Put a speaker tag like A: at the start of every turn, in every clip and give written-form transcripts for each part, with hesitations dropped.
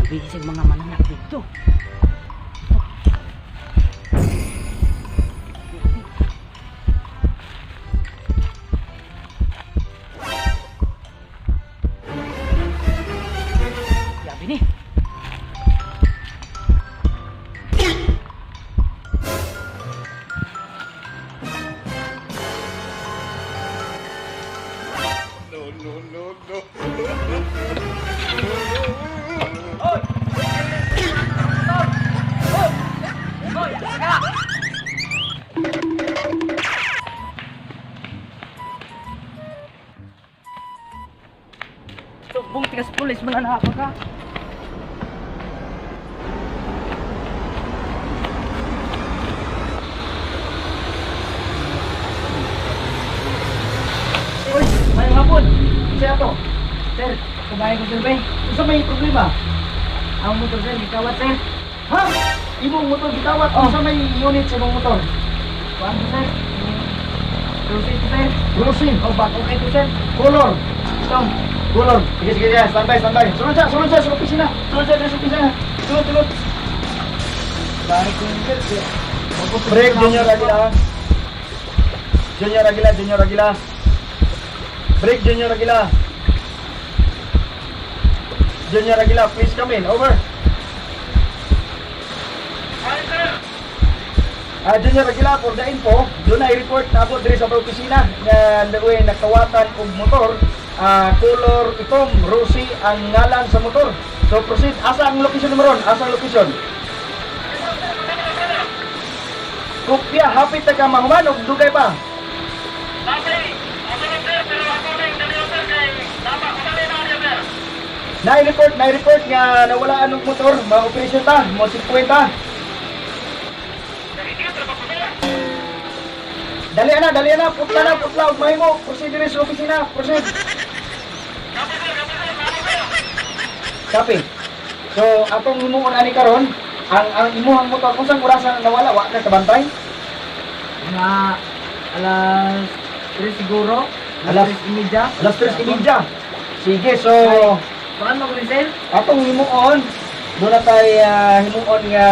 A: bisig mga mananak dito. Yabi ni. Tubong tigas pulis mananapa ka. Uy, may hapon. Siya to. Sir, kabayan ko sir ba? Gusto may problema? Ang motor sir, gitawat sir. Ha? Imong motor gitawat? Gusto may unit sa imong motor? Kuhaan ko sir. Rosin ko sir. Rosin? O bago kayo to sir. Color. Itong. Color. Sige, sige, sige. Standby, standby. Sunod siya sa opisina. Sunod siya sa opisina. Sunod, sunod. Bahay ko yung sir. Break, Junior Aguila. Junior Aguila, Junior Aguila. Break, Junior Aguila. Junior Aguila, please come in. Over. Junior Aguila, for the info, doon ay report na ako diri sa opisina na nakawatan og motor. Color itom, Rosie ang ngalan sa motor. So proceed. Asa ang location mo ron? Asa ang location? Kopya, hapit na ka mahuman o dugay pa? Na-report nga nawala anong motor, ma-operation ta, mo 50. Dali na, putla, mahimo, proceed din sa opisina, proceed. Copy. So, atong himuon ani karon, ang imuhang motor kung saan orasan nawala, wa na kabantay? Na alas 3 siguro, alas 3:30. Alas 3:30. Sige, so paano ko sir? Atong himuon, doon na tayo himuon nga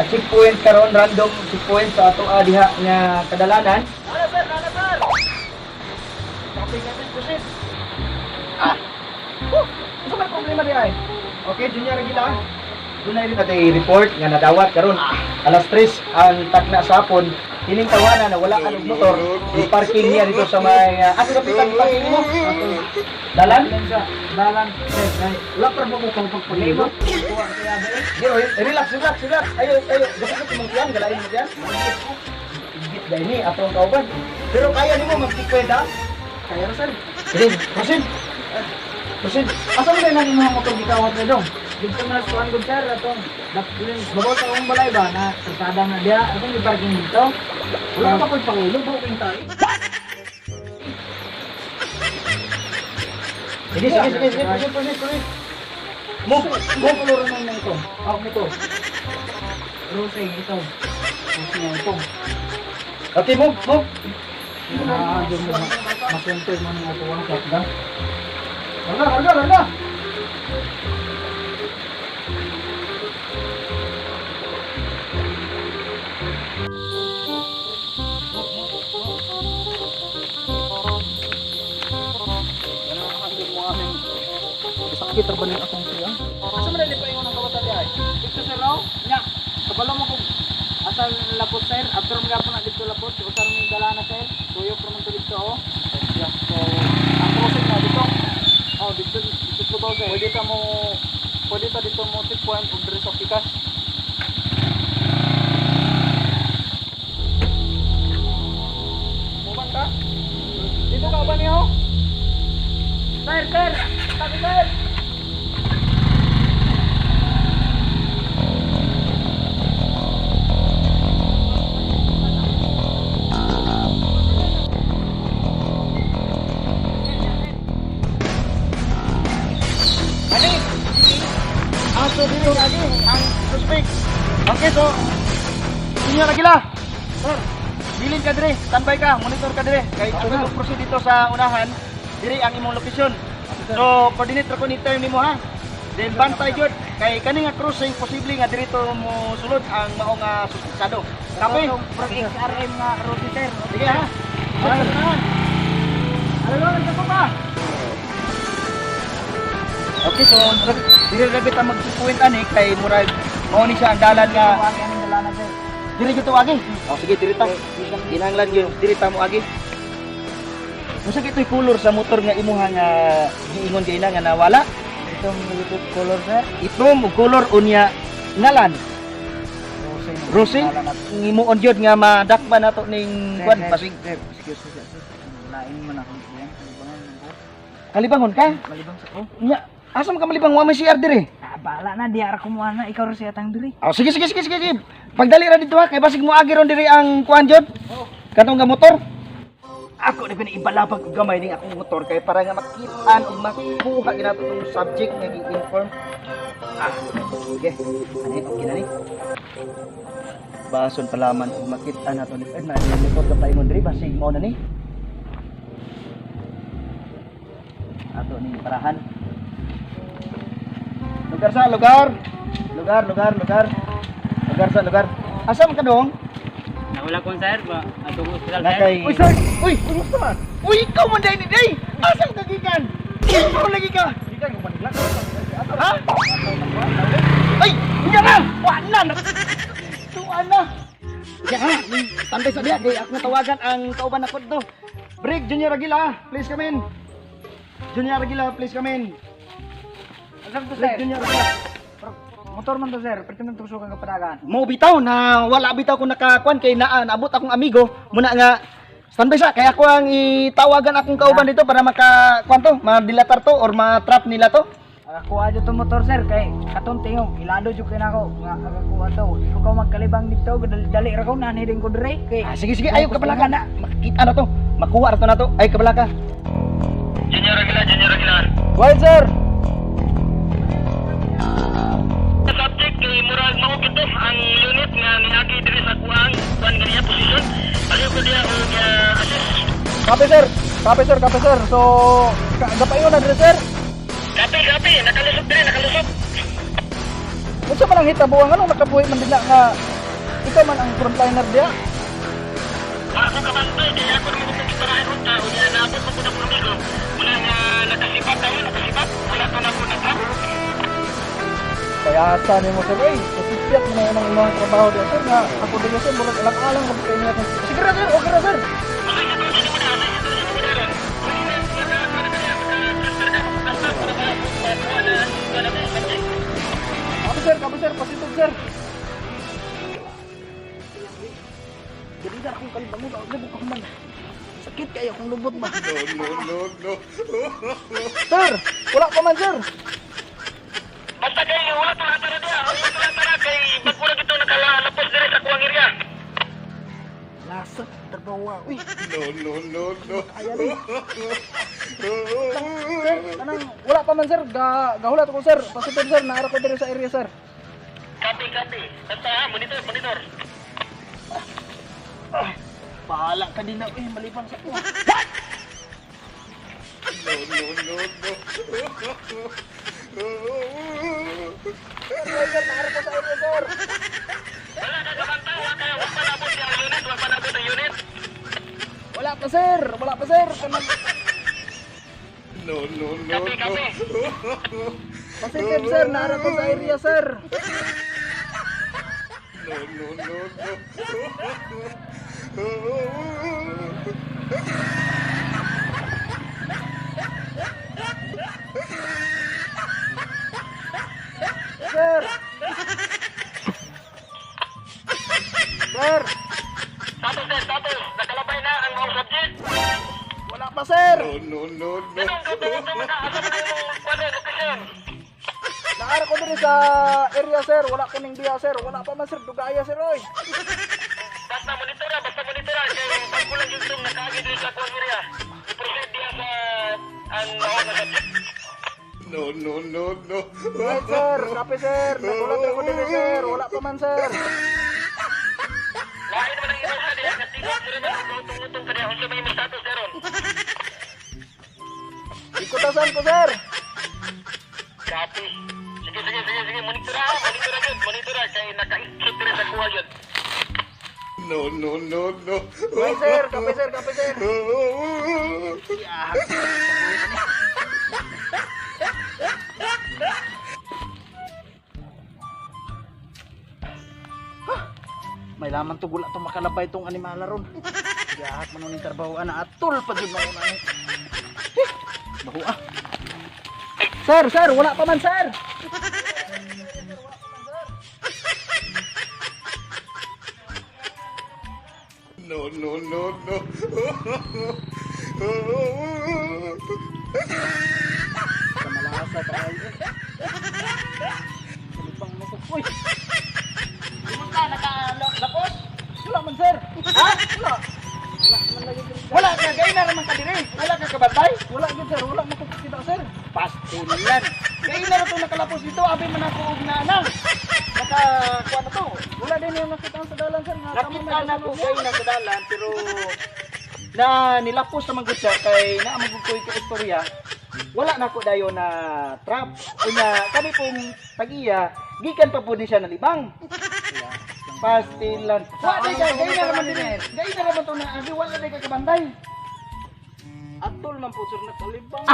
A: checkpoint karon, random checkpoint sa ato diha nga kadalanan. Nana sir. Copy natin proceed. Ano may problema di ay? Okay, Junior Aguila. Doon na rin natin i-report nga nadawat karon alas 3 ang tagna sa hapon. Kining tawanan na wala anong motor, i-parking niya dito sa may asa kapitan parking mo? Dalan? Dalan. Wala pa ba ko kung pagpalibot? Relax. Ayo. Gasakit mong tiyan, galain mo tiyan. Igit dahil ni, atong kauban. Pero kaya nimo mag-tikweda? Kaya sir. Sige, proceed. Asa mo na yung mga motor gitawat na dong? Dito na suan ko sir, atong babaw sa akong balay ba na kasada na diya, atong i-parking dito. Wala pa ko'y pangulo, bawa kong tayo. Sige, proceed. Move color naman ito. Ako ito. Rosing ito. Rosing na ito. Okay, move. Doon mo masunod mo ng atuwang shotgun. Larga. Sakit ra ba ning akong siya? Asa man dili pa ingon ang kawatan di ay? Dito sa raw, nya. Kabalo mo kung asal lapot sir, after mga po na dito lapot, usar mi dala na sir. Tuyok ra man to dito oh. Yeah, so ang crossing na dito. Oh, dito to sir. Pwede ta dito mo checkpoint ug diri sa pikas. Muman ka? Dito ka ba niyo? Sir! Tabi sir! So dito lagi ang suspect. Okay, so Junior Aguila. Sir, bilin ka dire, standby ka, monitor ka dire. Kay ako proceed dito sa unahan, dire ang imong location. So coordinate ra ko ni time nimo ha. Then bantay jud. kay kani nga crossing posible nga dirito mo sulod ang mao nga suspensado. Kape.
B: XRM nga Rudy sir.
A: Sige ha. Ano lang pa? Okay, so dire ra kita mag-point ani kay murag mao ni siya ang dalan nga
B: Wagi ang dalanan sir.
A: diri gito agi. Oh sige diri ta. Kinahanglan gyud diri ta mo agi. Usa kitoy color sa motor nga imuha nga giingon kay na nga nawala.
B: Itong YouTube color sir.
A: Ito mo color unya ngalan. Rosy. Ngimuon gyud nga madakpan nato ning kwan basig.
B: Excuse me sir. Lain man ako diyan.
A: Kalibangon ka?
B: Malibang sa ko.
A: Nya, asa man ka malibang wa may CR diri?
B: Bala na di ara kumuha na ikaw ro siya tang diri.
A: Oh sige. Pagdali ra dito ha kay basig mo agi ron diri ang kuan jud. Katong nga motor. Ako na piniibalabag og gamay ning akong motor kay para nga makitaan ug makuha ginato tong subject nga gi-inform. Sige. Ani okay na ni. Bason palaman ug makita nato ni na motor ka pa imong diri basig mo na ni. Ato ning parahan. Lugar sa lugar. Lugar sa lugar. Asa man ka dong?
B: Nawala ko sir ba atong hospital
A: Nakay. Uy, sir! Uy, kumusta man? Uy, ikaw man dahil ni Day! Asang nagikan? Ikaw lagi ka! Gikan ko manigla. Ha? Ay! Hindi na! Wala na! Tuwan na! Diyan ha! Tantay sa diya. Di ako natawagan ang kauban na to. Break, Junior Aguila! Please come in! Junior Aguila, please come in!
B: Asam to
A: Break,
B: sir?
A: Junior Aguila!
B: Motor man to sir, pwede man tusukan ka padagan.
A: Mo bitaw na wala bitaw ko nakakuan kay naabot akong amigo muna nga standby siya kaya ako ang itawagan akong kauban dito para maka kwanto madilatar to or ma-trap nila to.
B: Ako aja to motor sir kay katong tingog ilado jud kay nako nga agakuha to. Ikaw ka magkalibang dito dali ra ko nani din ko dire kay.
A: Sige ayo kabalaka na makita na to makuha ra to na to ay kabalaka.
C: Junior Aguilar.
A: Why sir?
C: Subject kay murag mao kito ang unit nga niagi diri sa kuang kuan ganiya position. Aliw ko diya og assist.
A: Kape sir. So gapayon na dire sir.
C: Kapi, nakalusot.
A: Unsa man ang hitabo ang ano nakabuhi man dila nga ikaw man ang frontliner diya.
C: Ako kabantay kaya ako naman kung kitarahin ron ta o niya naabot mo ko na pulmigo. Muna nga nakasipat. Wala ko na ko na trap.
A: Kaya asa ni mo sir ay kasipyat mo na yung mga trabaho diya sir nga ako dito sir murag alang-alang mo kay niya. Sige ra sir, okay ra sir. Kape sir, pasitog sir. Jadi dar akong kalibang mo, lubog ako man. Sakit kayo kung lubot ba? No. Sir, wala pa man sir.
C: Basta kay wala to na diya. Wala to na kay bagura gito nakalapos diri sa kuang area.
A: Lasat terbawa. Uy,
C: No.
A: kaya ni. Kanang wala pa man sir, gahulat ko sir. Pasitog sir, naara ko diri sa area sir.
C: Copy. Basta monitor.
A: Bahala ka din na, malibang sa kuha. Sir, naara ko sa area sir.
C: Wala na kabantay, wala panabot ang unit.
A: Wala pa sir. Kanang
C: Copy.
A: positive sir, naara ko sa area sir. Sir.
C: Status. Nakalabay na ang mga subject.
A: Wala pa sir.
C: Ganun, asa mo yung location?
A: Naara ko diri sa area sir, wala ko ning biya sir. Wala pa man sir, dugaya sir oy.
C: Basta monitor kay bago lang yung zoom nakaagi dito sa kuang area. I-proceed diya sa ang mga subject.
D: No.
A: Right sir, copy sir. Nagulat ako diri sir, wala pa man sir.
C: Lain naman ang ito sa diya kasi sila naman utong-utong ka diya. Unsa may imong status deron?
A: Ikutasan ko sir.
C: Copy. Sige. Monitor na. Kaya naka-ikit rin sa kuha yun.
A: Kape sir, kape sir. May laman to gula to makalabay tong animala ron. Yahat man ning trabaho ana atol pa jud mo na ni. Bahu ah. Sir, wala pa man sir. Kamalasa pa kayo. Lipang mo ko. Uy.
C: Pumunta, nakalapos.
A: Wala man sir.
C: Ha?
A: Wala.
C: Wala ka, gaya na naman ka dire. Wala ka kabantay.
A: Wala gid sir, wala makakita sir.
C: Pastilan. Gaya na ito nakalapos dito. Abi man ako og na na. Nakakuha na to.
A: Wala din yung nakita sa dalan sir.
C: Nakita na ko gaya na sa dalan. Pero na nilapos naman gud siya kay naamag ko ka istorya. Wala na ko dayo na trap. Unya kami pong tag-iya, gikan pa po din siya na libang. Pastilan. Wala gaya na naman din. Gaya na naman to na abi wala na ka kabantay.
A: Atol man po sir nakalibang.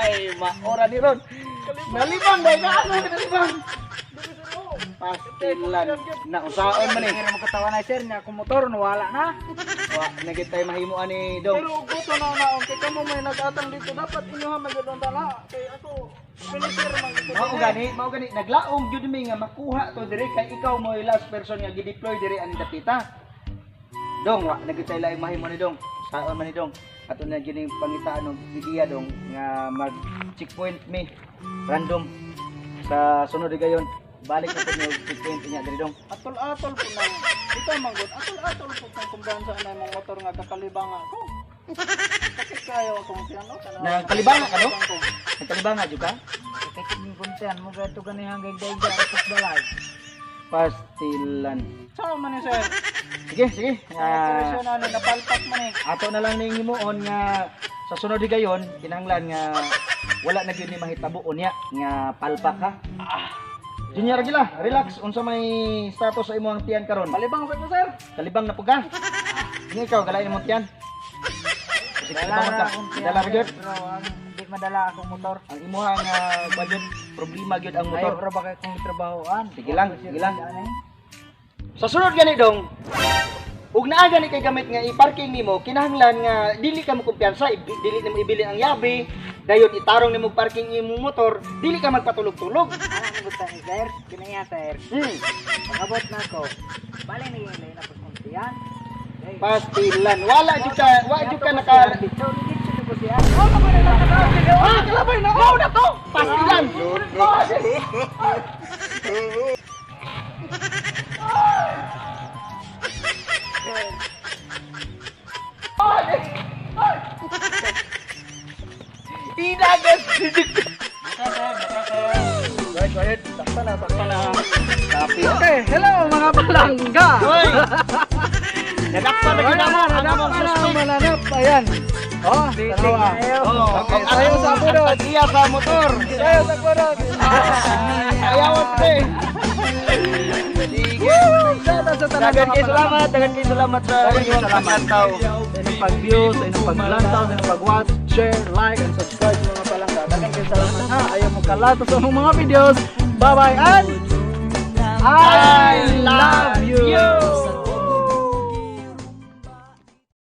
C: Ay, maora ni Ron. Nalibang dahil na ano nalibang. Pastilan. Nausaon man eh.
B: Kaya mo katawa na sir niya akong motor nawala na.
C: Wa nagit tayo mahimuan ni Dong.
A: Pero gusto na naon kay kamo may nagatang dito dapat inyo ha magudon tala kay ako. Finisher man ko.
C: Mao gani naglaom jud mi nga makuha to dire kay ikaw mo yung last person nga gi-deploy dire ani dapita. Dong, wa nagit tayo laing mahimo ni Dong. Saon man ni Dong. Ato na gyud yung pangitaan og bidiya Dong nga mag checkpoint mi random sa sunod gayon. Balik na po niyo checkpoint niya dire Dong.
A: Atol-atol po na. Ito manggod, atol-atol po kang kumdahan sa anay mong motor nga kakalibang ako. Sakit kayo akong piano.
C: Nagkalibanga ka, no? Nagkalibanga jud ka?
B: Kaya kini kuntian mo gato gani hanggang dayga atas balay.
C: Pastilan.
A: Sao man ni sir?
C: Sige.
A: Operasyon na napalpak man eh.
C: Ato na lang ning himuon nga sa sunod gayon kinahanglan nga wala na gyud ni mahitabuon niya nga palpak ka. Junior gila, relax unsa may status sa imong tiyan karon?
A: Palibang sa ko sir.
C: Kalibang na po ka. Nga ikaw galay imong tiyan. Kasi kalibang ka. Dala ka gyud.
B: Pero ang di madala akong motor.
C: Ang imuha nga budget problema gyud ang
B: Ayaw
C: motor.
B: pero bakit kung trabahoan.
C: Sige lang. Sa sunod gani Dong, ug naa gani kay gamit nga i-parking nimo, kinahanglan nga dili ka mo kumpiyansa, dili nimo ibili ang yabi, dayon itarong nimo parking imong motor, dili ka magpatulog-tulog.
B: Ano ang gusto ni sir? Kinaya sir. Pagabot na ako. Bali na yung lain ako kuntian.
C: Pastilan. Wala jud ka naka
B: Dito ko siya.
C: kalabay na oh na to. Pastilan. Inagas.
A: Go ahead. Sakta na.
C: Tapi
A: Okay, hello mga palangga.
C: Hoy. Nadakpan na gina mo ang among suspect.
A: Mananap, ayan. Oh, tanawa. Okay, sayo sa pudot.
C: Iya sa motor.
A: Sayo sa pudot.
C: Ayawat pre. Sige. Dagan kay salamat sa inyong paglantaw.
A: Sa inyong pag-view, sa inyong paglantaw, sa inyong pag-watch, share, like, and subscribe sa mga palangga. Dagan kayo salamat ha. Ayaw mo kalato sa mga videos. Bye-bye and
C: I love you.